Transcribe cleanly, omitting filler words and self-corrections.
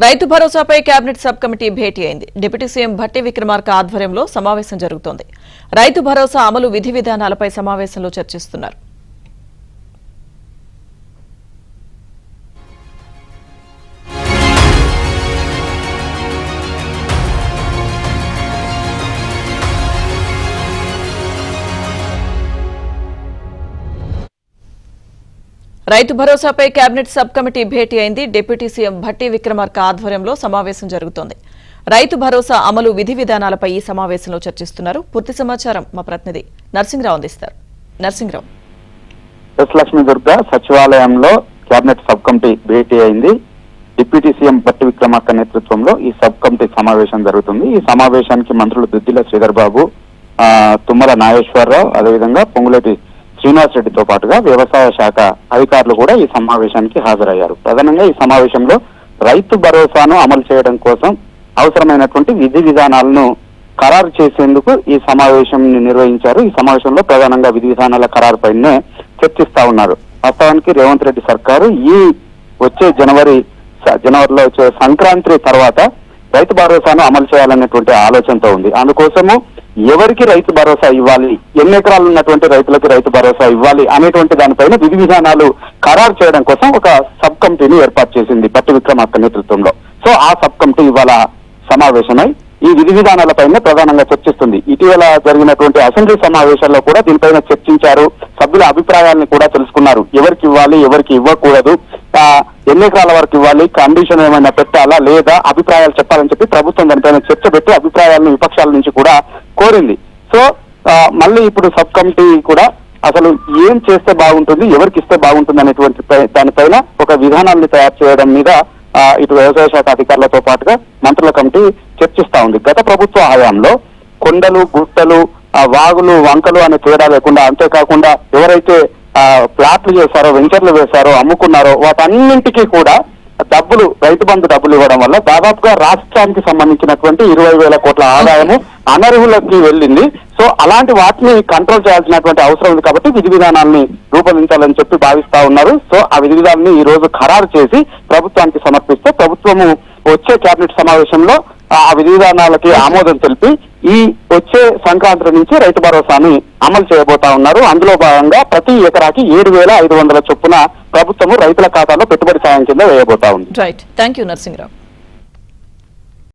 రైతు భరోసాపై cabinet sub committee భేటీ అయింది. Deputy CM Bhatti Vikramarka ఆధ్వర్యంలో సమావేశం జరుగుతోంది. రైతు భరోసా అమలు విధి విధానాలపై సమావేశంలో చర్చిస్తున్నారు. రైతు భరోసాపై కేబినెట్ సబ్ కమిటీ భేటీ అయింది. డిప్యూటీ సీఎం భట్టి విక్రమార్క ఆధ్వర్యంలో సమావేశం జరుగుతోంది. రైతు భరోసా అమలు విధి విధానాలపై ఈ సమావేశంలో చర్చిస్తున్నారు. పూర్తి సమాచారం మా ప్రతినిధి నర్సింగ్రావు అందిస్తారు. నర్సింగ్రావు. ఎస్ లక్ష్మీ దుర్గా సచివాలయంలో కేబినెట్ సబ్ కమిటీ భేటీ అయింది. డిప్యూటీ సీఎం భట్టి విక్రమార్క నేతృత్వంలో ఈ సబ్ కమిటీ సమావేశం జరుగుతుంది. ఈ సమావేశానికి మంత్రులు దుద్దిల శ్రీధర్ బాబు, తుమ్మల నాగేశ్వరరావు, అదేవిధంగా పొంగులేటి శ్రీనివాస్ రెడ్డితో పాటుగా వ్యవసాయ శాఖ అధికారులు కూడా ఈ సమావేశానికి హాజరయ్యారు. ప్రధానంగా ఈ సమావేశంలో రైతు భరోసాను అమలు చేయడం కోసం అవసరమైనటువంటి విధి విధానాలను ఖరారు చేసేందుకు ఈ సమావేశం నిర్వహించారు. ఈ సమావేశంలో ప్రధానంగా విధి విధానాల ఖరారుపైనే చర్చిస్తా ఉన్నారు. వాస్తవానికి రేవంత్ రెడ్డి సర్కారు ఈ వచ్చే జనవరిలో వచ్చే సంక్రాంతి తర్వాత రైతు భరోసాను అమలు చేయాలనేటువంటి ఆలోచనతో ఉంది. అందుకోసము ఎవరికి రైతు భరోసా ఇవ్వాలి, ఎన్ని ఎకరాలు ఉన్నటువంటి రైతులకు రైతు భరోసా ఇవ్వాలి అనేటువంటి దానిపైన విధి విధానాలు ఖరారు చేయడం కోసం ఒక సబ్ కమిటీని ఏర్పాటు చేసింది భట్టి విక్రమార్క నేతృత్వంలో. సో ఆ సబ్ కమిటీ ఇవాళ సమావేశమై ఈ విధి విధానాలపైన ప్రధానంగా చర్చిస్తుంది. ఇటీవల జరిగినటువంటి అసెంబ్లీ సమావేశాల్లో కూడా దీనిపైన చర్చించారు. సభ్యుల అభిప్రాయాలను కూడా తెలుసుకున్నారు. ఎవరికి ఇవ్వాలి, ఎవరికి ఇవ్వకూడదు, ఎన్ని ఎకరాల వరకు ఇవ్వాలి, కండిషన్ ఏమైనా పెట్టాలా లేదా, అభిప్రాయాలు చెప్పాలని చెప్పి ప్రభుత్వం దానిపైన చర్చ పెట్టి అభిప్రాయాలను విపక్షాల నుంచి కూడా కోరింది. సో మళ్ళీ ఇప్పుడు సబ్ కమిటీ కూడా అసలు ఏం చేస్తే బాగుంటుంది, ఎవరికి ఇస్తే బాగుంటుంది అనేటువంటి దానిపైన ఒక విధానాన్ని తయారు చేయడం మీద ఇటు వ్యవసాయ శాఖ అధికారులతో పాటుగా మంత్రుల కమిటీ చర్చిస్తా ఉంది. గత ప్రభుత్వ హయాంలో కొండలు, గుట్టలు, వాగులు, వంకలు అనే తేడా లేకుండా, అంతేకాకుండా ఎవరైతే ప్లాట్లు చేశారో, వెంచర్లు వేశారో, అమ్ముకున్నారో వాటన్నింటికీ కూడా డబ్బులు, రైతు బంధు డబ్బులు ఇవ్వడం వల్ల దాదాపుగా రాష్ట్రానికి సంబంధించినటువంటి 20,000 కోట్ల ఆదాయము అనర్హులకి వెళ్ళింది. సో అలాంటి వాటిని కంట్రోల్ చేయాల్సినటువంటి అవసరం ఉంది కాబట్టి విధి విధానాన్ని రూపొందించాలని చెప్పి భావిస్తా ఉన్నారు. సో ఆ విధి విధానాన్ని ఈ రోజు ఖరారు చేసి ప్రభుత్వానికి సమర్పిస్తే ప్రభుత్వము వచ్చే కేబినెట్ సమావేశంలో ఆ విధి విధానాలకి ఆమోదం తెలిపి ఈ వచ్చే సంక్రాంతి నుంచి రైతు భరోసాని అమలు చేయబోతా ఉన్నారు. అందులో భాగంగా ప్రతి ఎకరాకి 7,500 చొప్పున ప్రభుత్వము రైతుల ఖాతాలో పెట్టుబడి సాయం కింద వేయబోతా ఉంది. Right, thank you Narsing Rao.